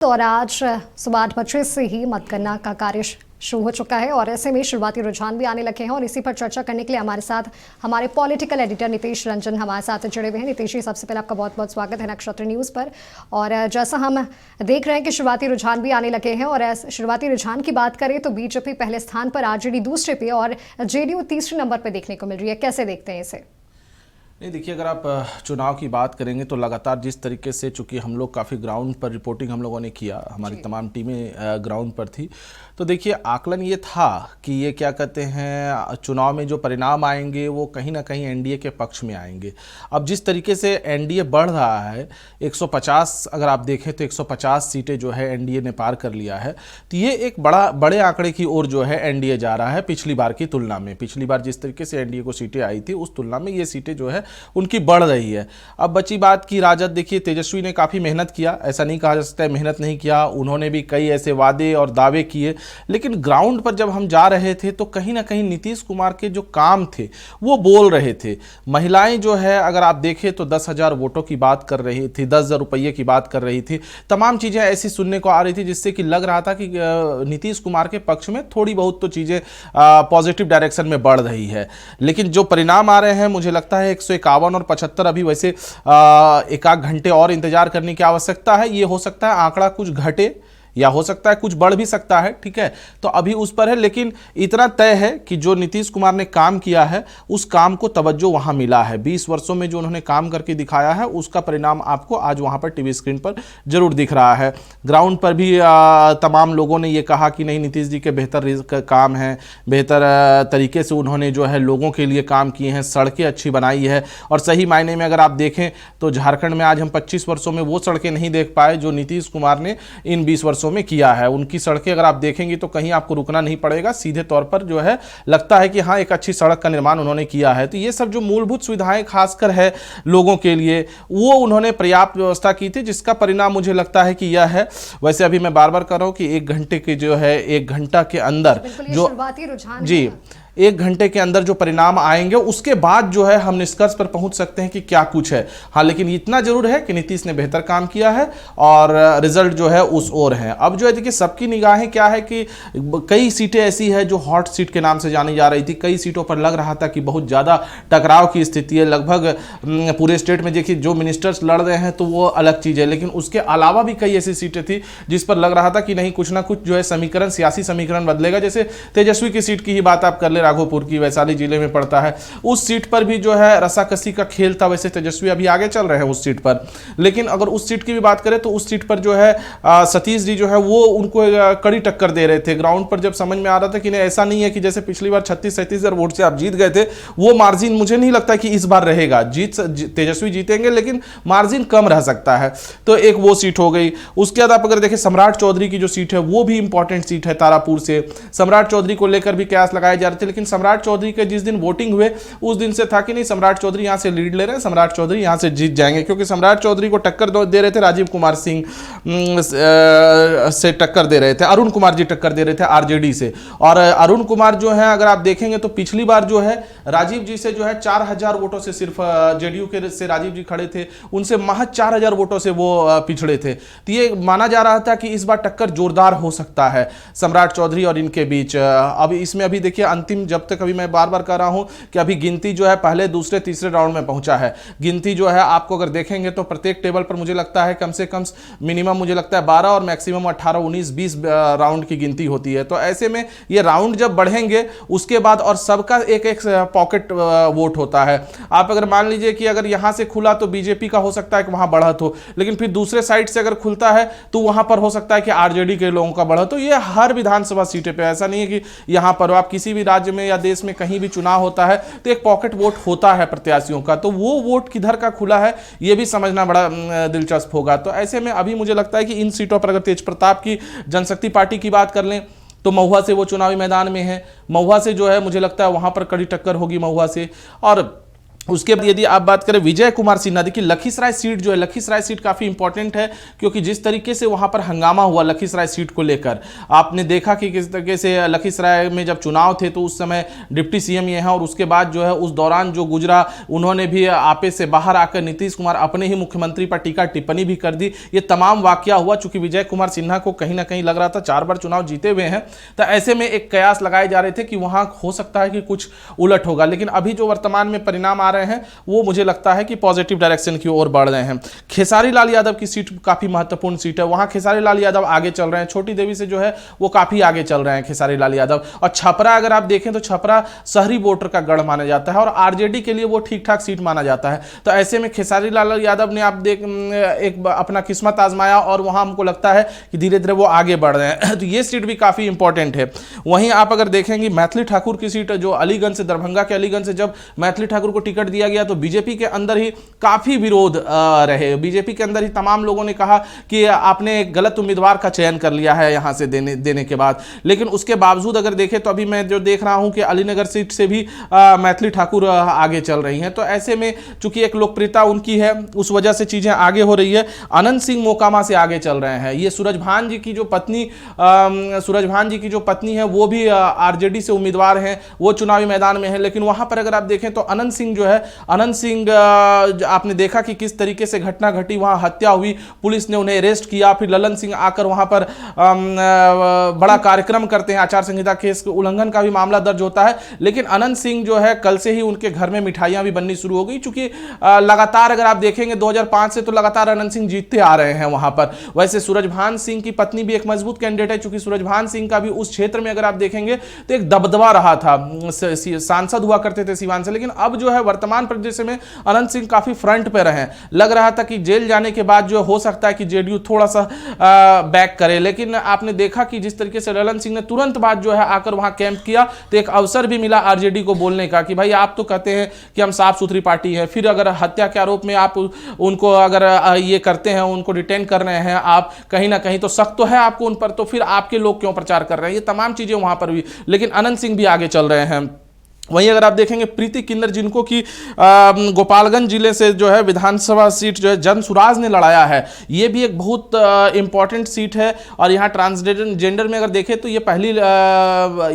और आज सुबह 8 बजे से ही मतगणना का कार्य शुरू हो चुका है और ऐसे में शुरुआती रुझान भी आने लगे हैं और इसी पर चर्चा करने के लिए हमारे साथ हमारे पॉलिटिकल एडिटर नीतीश रंजन हमारे साथ जुड़े हुए हैं। नीतीश जी, सबसे पहले आपका बहुत बहुत स्वागत है नक्षत्र न्यूज़ पर। और जैसा हम देख रहे हैं कि शुरुआती रुझान भी आने लगे हैं और शुरुआती रुझान की बात करें तो बीजेपी पहले स्थान पर, आरजेडी दूसरे पे और जेडीयू तीसरे नंबर पर देखने को मिल रही है। कैसे देखते हैं इसे? नहीं, देखिए, अगर आप चुनाव की बात करेंगे तो लगातार जिस तरीके से, चूंकि हम लोग काफ़ी ग्राउंड पर रिपोर्टिंग हम लोगों ने किया, हमारी तमाम टीमें ग्राउंड पर थी, तो देखिए आकलन ये था कि ये क्या कहते हैं, चुनाव में जो परिणाम आएंगे वो कहीं ना कहीं एनडीए के पक्ष में आएंगे। अब जिस तरीके से एनडीए बढ़ रहा है, 150 अगर आप देखें तो 150 सीटें जो है एनडीए ने पार कर लिया है, तो ये एक बड़े आंकड़े की ओर जो है एनडीए जा रहा है पिछली बार की तुलना में। पिछली बार जिस तरीके से एनडीए को सीटें आई थी उस तुलना में ये सीटें जो है उनकी बढ़ रही है। अब बची बात की राजद। देखिए, तेजस्वी ने काफ़ी मेहनत किया, ऐसा नहीं कहा जा सकता है मेहनत नहीं किया, उन्होंने भी कई ऐसे वादे और दावे किए, लेकिन ग्राउंड पर जब हम जा रहे थे तो कहीं ना कहीं नीतीश कुमार के जो काम थे वो बोल रहे थे। महिलाएं जो है, अगर आप देखें तो 10,000 वोटों की बात कर रही थी, 10,000 रुपये की बात कर रही थी, तमाम चीज़ें ऐसी सुनने को आ रही थी जिससे कि लग रहा था कि नीतीश कुमार के पक्ष में थोड़ी बहुत तो चीज़ें पॉजिटिव डायरेक्शन में बढ़ रही है। लेकिन जो परिणाम आ रहे हैं, मुझे लगता है 151 और 75 अभी वैसे एक आध घंटे और इंतजार करने की आवश्यकता है। ये हो सकता है आंकड़ा कुछ घटे या हो सकता है कुछ बढ़ भी सकता है, ठीक है, तो अभी उस पर है। लेकिन इतना तय है कि जो नीतीश कुमार ने काम किया है उस काम को तवज्जो वहां मिला है। 20 वर्षों में जो उन्होंने काम करके दिखाया है उसका परिणाम आपको आज वहां पर टीवी स्क्रीन पर जरूर दिख रहा है। ग्राउंड पर भी तमाम लोगों ने ये कहा कि नहीं, नीतीश जी के बेहतर काम है, बेहतर तरीके से उन्होंने जो है लोगों के लिए काम किए हैं, सड़कें अच्छी बनाई है। और सही मायने में अगर आप देखें तो झारखंड में आज हम 25 वर्षों में वो सड़कें नहीं देख पाए जो नीतीश कुमार ने इन 20 वर्षों में किया है। उनकी सड़कें अगर आप देखेंगे तो कहीं आपको रुकना नहीं पड़ेगा, सीधे तौर पर जो है लगता है कि हाँ, एक अच्छी सड़क का निर्माण उन्होंने किया है। तो ये सब जो मूलभूत सुविधाएं खासकर है लोगों के लिए, वो उन्होंने पर्याप्त व्यवस्था की थी, जिसका परिणाम मुझे लगता है कि यह है। वैसे अभी मैं बार बार कर रहा हूं कि 1 घंटे के जो है 1 घंटा के अंदर जो शुरुआती रुझान जी 1 घंटे के अंदर जो परिणाम आएंगे उसके बाद जो है हम निष्कर्ष पर पहुंच सकते हैं कि क्या कुछ है। हाँ, लेकिन इतना जरूर है कि नीतीश ने बेहतर काम किया है और रिजल्ट जो है उस ओर है। अब जो है देखिए, सबकी निगाहें क्या है कि कई सीटें ऐसी है जो हॉट सीट के नाम से जानी जा रही थी। कई सीटों पर लग रहा था कि बहुत ज़्यादा टकराव की स्थिति है। लगभग पूरे स्टेट में देखिए जो मिनिस्टर्स लड़ रहे हैं तो वो अलग चीज़ है, लेकिन उसके अलावा भी कई ऐसी सीटें थी जिस पर लग रहा था कि नहीं, कुछ ना कुछ जो है समीकरण, सियासी समीकरण बदलेगा। जैसे तेजस्वी की सीट की ही बात आप कर ले, राघोपुर की, वैशाली जिले में पड़ता है, उस सीट पर भी जो है रस्साकसी का खेल था। वैसे तेजस्वी अभी आगे चल रहे हैं उस सीट पर, लेकिन अगर उस सीट की भी बात करें तो उस सीट पर जो है सतीश जी जो है वो उनको कड़ी टक्कर दे रहे थे। ग्राउंड पर जब समझ में आ रहा था कि नहीं, ऐसा नहीं है कि जैसे पिछली बार 36-37 वोट से आप जीत गए थे, वो मार्जिन मुझे नहीं लगता कि इस बार रहेगा। तेजस्वी जीतेंगे लेकिन मार्जिन कम रह सकता है, तो एक वो सीट हो गई। उसके बाद आप अगर देखें सम्राट चौधरी की जो सीट है वो भी इंपॉर्टेंट सीट है, तारापुर से। सम्राट चौधरी को लेकर भी कयास लगाए जा रहे थे, लेकिन सम्राट चौधरी के जिस दिन वोटिंग हुए उस दिन से था कि नहीं, सम्राट चौधरी यहां से लीड ले रहे हैं, सम्राट चौधरी यहां से जीत जाएंगे, क्योंकि सम्राट चौधरी को टक्कर दे रहे थे राजीव कुमार सिंह से टक्कर दे रहे थे, अरुण कुमार जी टक्कर दे रहे थे आरजेडी से। और अरुण कुमार जो है, अगर आप देखेंगे तो पिछली बार जो है राजीव जी से जो है 4,000 वोटों से, सिर्फ जेडीयू के से राजीव जी खड़े थे, उनसे महज 4,000 वोटों से वो पिछड़े थे। तो ये माना जा रहा था कि इस बार टक्कर जोरदार हो सकता है सम्राट चौधरी और इनके बीच। अब इसमें अभी देखिए अंतिम, जब तक अभी मैं बार बार कह रहा हूं कि अभी गिनती जो है पहले, दूसरे, तीसरे राउंड में पहुंचा है। गिनती जो है आपको अगर देखेंगे तो प्रत्येक टेबल पर मुझे लगता है कम से कम मिनिमम मुझे लगता है 12 और मैक्सिमम 18, 19, 20 राउंड की गिनती होती है। तो ऐसे में ये राउंड जब बढ़ेंगे उसके बाद, और सबका एक एक पॉकेट वोट होता है। आप अगर मान लीजिए कि अगर यहां से खुला तो बीजेपी का हो सकता है कि वहां बढ़त हो, लेकिन फिर दूसरे साइड से अगर खुलता है तो वहां पर हो सकता है कि आरजेडी के लोगों का बढ़त हो। ये हर विधानसभा सीटें पे, ऐसा नहीं है कि यहां पर आप किसी भी राज्य में या देश में कहीं भी चुनाव होता है तो एक पॉकेट वोट होता है प्रत्याशियों का, तो वो वोट किधर का खुला है ये भी समझना बड़ा दिलचस्प होगा। तो ऐसे में अभी मुझे लगता है कि इन सीटों पर अगर तेज प्रताप की जनशक्ति पार्टी की बात कर लें तो महुआ से वो चुनावी मैदान में है। महुआ से जो है मुझे लगता है वहां पर कड़ी टक्कर होगी महुआ से। और उसके बाद यदि आप बात करें विजय कुमार सिन्हा, देखिए लखीसराय सीट जो है, लखीसराय सीट काफ़ी इंपॉर्टेंट है क्योंकि जिस तरीके से वहां पर हंगामा हुआ लखीसराय सीट को लेकर, आपने देखा कि किस तरीके से लखीसराय में जब चुनाव थे तो उस समय डिप्टी सीएम ये हैं और उसके बाद जो है उस दौरान जो गुजरा, उन्होंने भी आपे से बाहर आकर नीतीश कुमार अपने ही मुख्यमंत्री पर टीका टिप्पणी भी कर दी। ये तमाम वाकया हुआ चूंकि विजय कुमार सिन्हा को कहीं ना कहीं लग रहा था 4 बार चुनाव जीते हुए हैं, तो ऐसे में एक कयास लगाए जा रहे थे कि वहां हो सकता है कि कुछ उलट होगा, लेकिन अभी जो वर्तमान में परिणाम आ रहे हैं वो मुझे लगता है कि पॉजिटिव डायरेक्शन की ओर बढ़ रहे हैं। खेसारी लाल यादव की सीट काफी महत्वपूर्ण सीट है, वहां खेसारी लाल यादव आगे चल रहे हैं, छोटी देवी से जो है वो काफी आगे चल रहे हैं खेसारी लाल यादव। और छपरा अगर आप देखें तो छपरा शहरी वोटर का गढ़ माना जाता है और आरजेडी के लिए वो ठीक ठाक सीट माना जाता है, तो ऐसे में खेसारी लाल यादव ने आप एक अपना किस्मत आजमाया और वहां हमको लगता है कि धीरे धीरे वो आगे बढ़ रहे हैं, तो ये सीट भी काफी इंपॉर्टेंट है। वहीं आप अगर देखेंगे मैथिली ठाकुर की सीट जो अलीगंज से, दरभंगा के अलीगंज से जब मैथिली ठाकुर को टिकट दिया गया तो बीजेपी के अंदर ही काफी विरोध रहे, बीजेपी के अंदर ही तमाम लोगों ने कहा कि आपने एक गलत उम्मीदवार का चयन कर लिया है यहां से देने के बाद, लेकिन उसके बावजूद अगर देखें तो अभी मैं जो देख रहा हूं कि अलीनगर सीट से भी मैथिली ठाकुर आगे चल रही हैं, तो ऐसे में चूंकि एक लोकप्रियता उनकी है उस वजह से चीजें आगे हो रही है। अनंत सिंह मोकामा से आगे चल रहे हैं, ये सूरजभान जी की जो पत्नी है वो भी आरजेडी से उम्मीदवार हैं, वो चुनावी मैदान में है, लेकिन वहां पर अगर आप देखें तो अनंत सिंह जो है, अनंत सिंह आपने देखा कि किस तरीके से घटना घटी, वहां हत्या हुई, पुलिस ने उन्हें अरेस्ट किया, फिर ललन सिंह आकर वहां पर बड़ा कार्यक्रम करते हैं, आचार संहिता केस उल्लंघन का भी मामला दर्ज होता है, लेकिन अनंत सिंह जो है कल से ही उनके घर में मिठाइयां भी बननी शुरू हो गई, चूंकि लगातार अगर आप देखेंगे 2005 से तो लगातार अनंत सिंह जीतते आ रहे हैं वहां पर। वैसे सूरजभान सिंह की पत्नी भी एक मजबूत कैंडिडेट है, चूंकि सूरजभान सिंह का भी उस क्षेत्र में अगर आप देखेंगे तो एक दबदबा रहा था, सांसद हुआ करते थे सीवान से, लेकिन अब जो है वर्तमान परिदृश्य में अनंत सिंह काफी फ्रंट पे रहे। लग रहा था कि जेल जाने के बाद जो हो सकता है कि जेडीयू थोड़ा सा बैक करे, लेकिन आपने देखा कि जिस तरीके से ललन सिंह ने तुरंत बाद जो है आकर वहां कैंप किया, तो एक अवसर भी मिला आरजेडी को बोलने का कि भाई आप तो कहते हैं कि हम साफ सुथरी पार्टी है, फिर अगर हत्या के आरोप में आप उनको अगर ये करते हैं, उनको डिटेन कर रहे हैं, आप कहीं ना कहीं तो सख्त तो है आपको उन पर, तो फिर आपके लोग क्यों प्रचार कर रहे हैं, ये तमाम चीजें वहां पर हुई, लेकिन अनंत सिंह भी आगे चल रहे हैं। वहीं अगर आप देखेंगे प्रीति किन्नर, जिनको कि गोपालगंज जिले से जो है विधानसभा सीट जो है जनसुराज ने लड़ाया है, ये भी एक बहुत इंपॉर्टेंट सीट है, और यहाँ ट्रांसजेंडर में अगर देखें तो ये पहली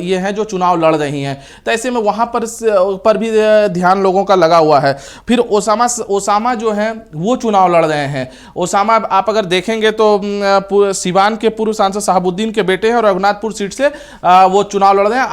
ये हैं जो चुनाव लड़ रही हैं, तो ऐसे में वहाँ पर भी ध्यान लोगों का लगा हुआ है। फिर ओसामा जो हैं वो चुनाव लड़ रहे हैं। ओसामा आप अगर देखेंगे तो सिवान के पूर्व सांसद साहबुद्दीन के बेटे हैं और रघुनाथपुर सीट से वो चुनाव लड़ रहे हैं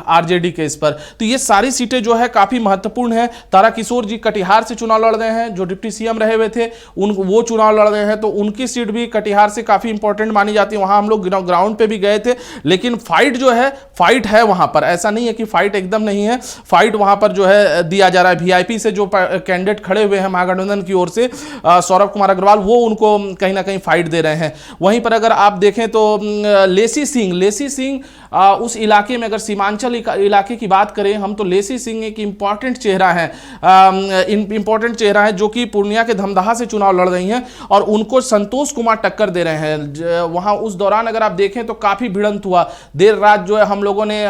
आरजेडी के इस पर। तो ये सारी सीटें जो है काफी महत्वपूर्ण है। ताराकिशोर जी कटिहार से चुनाव लड़ रहे हैं, जो डिप्टी सीएम रहे हुए थे वो चुनाव लड़ रहे हैं, तो उनकी सीट भी कटिहार से काफी इंपॉर्टेंट मानी जाती है। वहां हम लोग ग्राउंड पे भी गए थे, लेकिन फाइट है वहां पर, ऐसा नहीं है कि फाइट एकदम नहीं है, फाइट वहां पर जो है दिया जा रहा है। वीआईपी से जो कैंडिडेट खड़े हुए हैं महागठबंधन की ओर से सौरभ कुमार अग्रवाल, वो उनको कहीं ना कहीं फाइट दे रहे हैं। वहीं पर अगर आप देखें तो लेसी सिंह उस इलाके में, अगर सीमांचल इलाके की बात करें हम, तो लेसी सिंह एक इंपॉर्टेंट चेहरा है जो कि पूर्णिया के धमदाहा से चुनाव लड़ रही हैं, और उनको संतोष कुमार टक्कर दे रहे हैं। वहां उस दौरान अगर आप देखें तो काफी भिड़ंत हुआ, देर रात जो है हम लोगों ने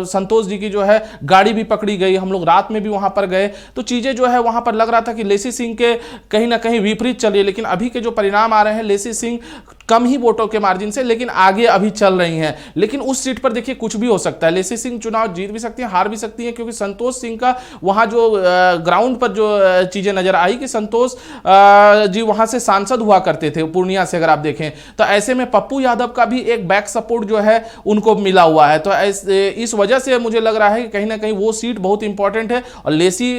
संतोष जी की जो है गाड़ी भी पकड़ी गई, हम लोग रात में भी वहां पर गए, तो चीजें जो है वहां पर लग रहा था कि लेसी सिंह के कहीं ना कहीं विपरीत चल रही है। लेकिन अभी के जो परिणाम आ रहे हैं, लेसी सिंह कम ही वोटों के मार्जिन से लेकिन आगे अभी चल रही हैं। लेकिन उस सीट पर देखिए कुछ भी हो सकता है, लेसी सिंह चुनाव जीत भी सकती है, हार भी सकती है, क्योंकि संतोष सिंह का वहां जो ग्राउंड पर जो चीजें नजर आई कि संतोष जी वहां से सांसद हुआ करते थे पूर्णिया से, अगर आप देखें तो ऐसे में पप्पू यादव का भी एक बैक सपोर्ट जो है उनको मिला हुआ है। तो इस वजह से मुझे लग रहा है कि कहीं ना कहीं वो सीट बहुत इंपॉर्टेंट है, और लेसी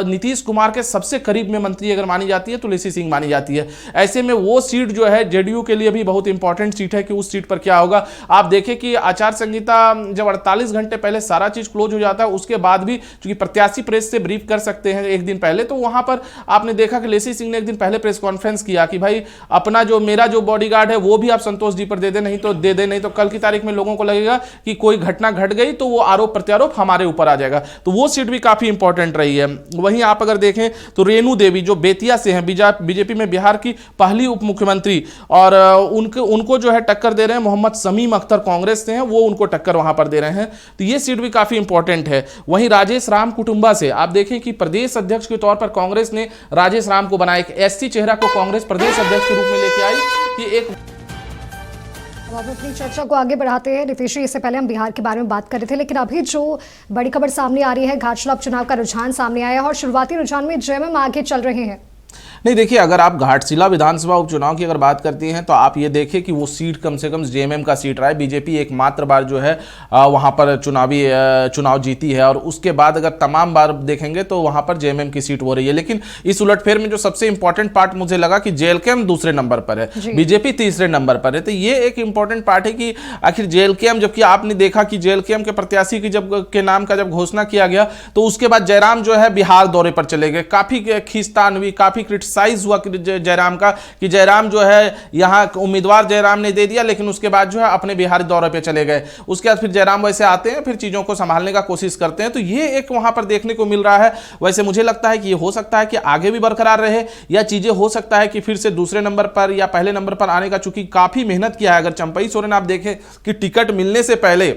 नीतीश कुमार के सबसे करीब में मंत्री अगर मानी जाती है तो लेसी सिंह मानी जाती है। ऐसे में वो सीट जो है जेडीयू के लिए भी बहुत इंपॉर्टेंट सीट है कि उस सीट पर क्या होगा। आप देखें कि आचार संहिता जब 48 घंटे पहले सारा चीज क्लोज हो जाता है, उसके बाद भी क्योंकि प्रत्याशी प्रेस से ब्रीफ कर सकते हैं एक दिन पहले, तो वहां पर आपने देखा कि लेसी सिंह ने एक दिन पहले प्रेस कॉन्फ्रेंस किया कि भाई अपना जो मेरा जो बॉडीगार्ड है वो भी आप संतोष जी पर दे दे, नहीं तो कल की तारीख में लोगों को लगेगा कि कोई घटना घट गई तो वो आरोप प्रत्यारोप हमारे ऊपर आ जाएगा। तो वो सीट भी काफी इंपॉर्टेंट रही है। वहीं आप अगर देखें तो रेणु देवी जो बेतिया से हैं, बीजेपी में बिहार की पहली उप मुख्यमंत्री, और उनको जो है टक्कर दे रहे हैं मोहम्मद शमीम अख्तर कांग्रेस से हैं, वो उनको टक्कर वहां पर दे रहे हैं, तो ये सीट भी काफी इंपॉर्टेंट है। वहीं राजेश राम कुटुंबा से आप देखें कि प्रदेश अध्यक्ष के तौर पर कांग्रेस ने राजेश राम को बनाया, एक एससी चेहरा को कांग्रेस प्रदेश अध्यक्ष के रूप में लेके आई कि एक। अब हम अपनी चर्चा को आगे बढ़ाते हैं। नीतीश जी, इससे पहले हम बिहार के बारे में बात कर रहे थे, लेकिन अभी जो बड़ी खबर सामने आ रही है, घाटशिला उपचुनाव का रुझान सामने आया है और शुरुआती रुझान में जेएमएम आगे चल रहे हैं। नहीं, देखिए, अगर आप घाटशिला विधानसभा उपचुनाव की अगर बात करती हैं तो आप ये देखें कि वो सीट कम से कम जेएमएम का सीट रहा है। बीजेपी एकमात्र बार जो है वहां पर चुनाव जीती है, और उसके बाद अगर तमाम बार देखेंगे तो वहां पर जेएमएम की सीट हो रही है। लेकिन इस उलटफेर में जो सबसे इंपॉर्टेंट पार्ट मुझे लगा कि जेएलकेएम दूसरे नंबर पर है, बीजेपी तीसरे नंबर पर है। तो ये एक इंपॉर्टेंट पार्ट है कि आखिर जेएलकेएम, जबकि आपने देखा कि जेएलकेएम के प्रत्याशी की के नाम का जब घोषणा किया गया तो उसके बाद जयराम जो है बिहार दौरे पर चले गए। काफी खींचतान हुई, काफी साइज हुआ जयराम का कि जयराम जो है यहां उम्मीदवार जयराम ने दे दिया, लेकिन उसके बाद जो है अपने बिहारी दौरे पे चले गए। उसके बाद फिर जयराम वैसे आते हैं, फिर चीजों को संभालने का कोशिश करते हैं। तो ये एक वहां पर देखने को मिल रहा है। वैसे मुझे लगता है कि ये हो सकता है कि आगे भी बरकरार रहे, या चीजें हो सकता है कि फिर से दूसरे नंबर पर या पहले नंबर पर आने का, चूंकि काफी मेहनत किया है। अगर चंपई सोरेन आप देखें कि टिकट मिलने से पहले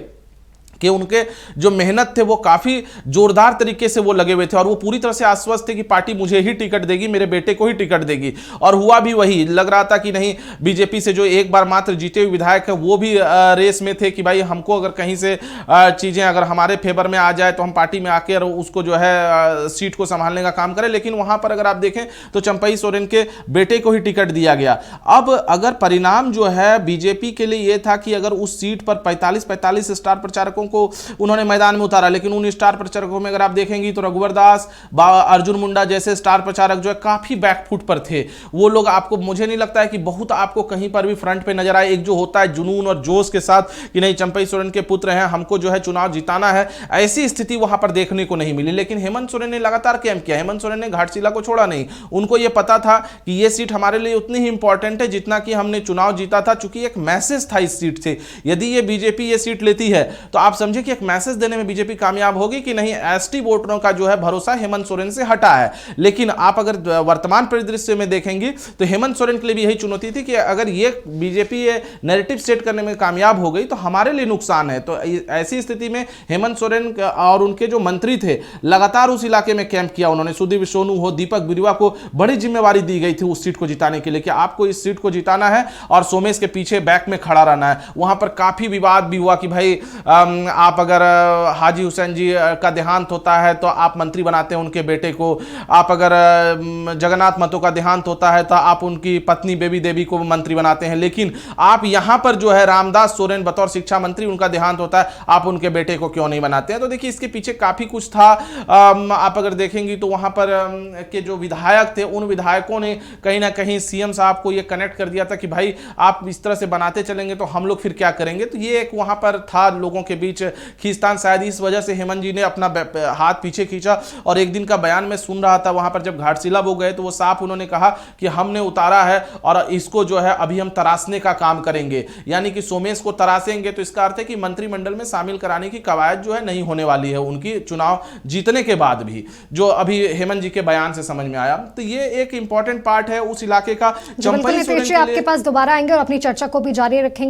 कि उनके जो मेहनत थे वो काफी जोरदार तरीके से वो लगे हुए थे, और वो पूरी तरह से आश्वस्त थे कि पार्टी मुझे ही टिकट देगी, मेरे बेटे को ही टिकट देगी। और हुआ भी वही। लग रहा था कि नहीं, बीजेपी से जो एक बार मात्र जीते हुए विधायक है वो भी रेस में थे कि भाई हमको अगर कहीं से चीजें अगर हमारे फेवर में आ जाए तो हम पार्टी में आकर उसको जो है सीट को संभालने का काम करें। लेकिन वहां पर अगर आप देखें तो चंपई सोरेन के बेटे को ही टिकट दिया गया। अब अगर परिणाम जो है बीजेपी के लिए यह था कि अगर उस सीट पर 45 स्टार प्रचारकों को उन्होंने मैदान में उतारा, लेकिन उन स्टार प्रचारकों में अगर आप देखेंगे तो रघुवर दास, अर्जुन मुंडा जैसे स्टार प्रचारक जो है काफी बैकफुट पर थे। वो लोग आपको, मुझे नहीं लगता है कि बहुत आपको कहीं पर भी फ्रंट पे नजर आए। एक जो होता है जुनून और जोश के साथ कि नहीं चंपई सोरेन के पुत्र हैं, हमको जो है चुनाव जिताना है, ऐसी स्थिति वहां पर देखने को नहीं मिली। लेकिन हेमंत सोरेन ने लगातार कैंप किया। हेमंत सोरेन ने घाटशिला को छोड़ा नहीं। उनको यह पता था कि यह सीट हमारे लिए उतनी ही इंपॉर्टेंट है जितना कि हमने चुनाव जीता था, चूंकि एक मैसेज था इस सीट से। यदि ये बीजेपी ये सीट लेती है तो आप समझे कि एक मैसेज देने में बीजेपी कामयाब होगी कि नहीं, एसटी वोटरों का जो है भरोसा हेमंत सोरेन से हटा है। लेकिन आप अगर वर्तमान परिदृश्य में देखेंगे तो हेमंत सोरेन के लिए भी यही चुनौती थी कि अगर ये बीजेपी ये नैरेटिव सेट करने में कामयाब हो गई तो हमारे लिए नुकसान है। तो ऐसी स्थिति में हेमंत सोरेन और उनके जो मंत्री थे लगातार उस इलाके में कैंप किया। उन्होंने सुदीप सोनू हो, दीपक बिरुवा को बड़ी जिम्मेवारी दी गई थी उस सीट को जिताने के लिए कि आपको इस सीट को जिताना है और सोमेश के पीछे बैक में खड़ा रहना है। वहां पर काफी विवाद भी हुआ कि भाई आप अगर हाजी हुसैन जी का देहांत होता है तो आप मंत्री बनाते हैं उनके बेटे को, आप अगर जगन्नाथ महतो का देहांत होता है तो आप उनकी पत्नी बेबी देवी को मंत्री बनाते हैं, लेकिन आप यहां पर जो है रामदास सोरेन बतौर शिक्षा मंत्री, उनका देहांत होता है, आप उनके बेटे को क्यों नहीं बनाते हैं। तो देखिए इसके पीछे काफी कुछ था। आप अगर देखेंगे तो वहां पर के जो विधायक थे उन विधायकों ने कहीं ना कहीं सीएम साहब को यह कनेक्ट कर दिया था कि भाई आप इस तरह से बनाते चलेंगे तो हम लोग फिर क्या करेंगे। तो ये एक वहां पर था लोगों के बीच खींचतान। शायद इस वजह से हेमंत जी ने अपना हाथ पीछे खींचा। और एक दिन का बयान में सुन रहा था वहां पर जब घाटशिला वो गए तो वो साफ उन्होंने कहा कि हमने उतारा है और इसको जो है अभी हम तराशने का काम करेंगे, यानी कि सोमेश को तराशेंगे। तो इसका अर्थ है कि मंत्रिमंडल में शामिल कराने की कवायद जो है नहीं होने वाली है उनकी चुनाव जीतने के बाद भी, जो अभी हेमंत जी के बयान से समझ में आया। तो ये एक इंपॉर्टेंट पार्ट है उस इलाके का। आपके पास दोबारा आएंगे और अपनी चर्चा को भी जारी रखेंगे।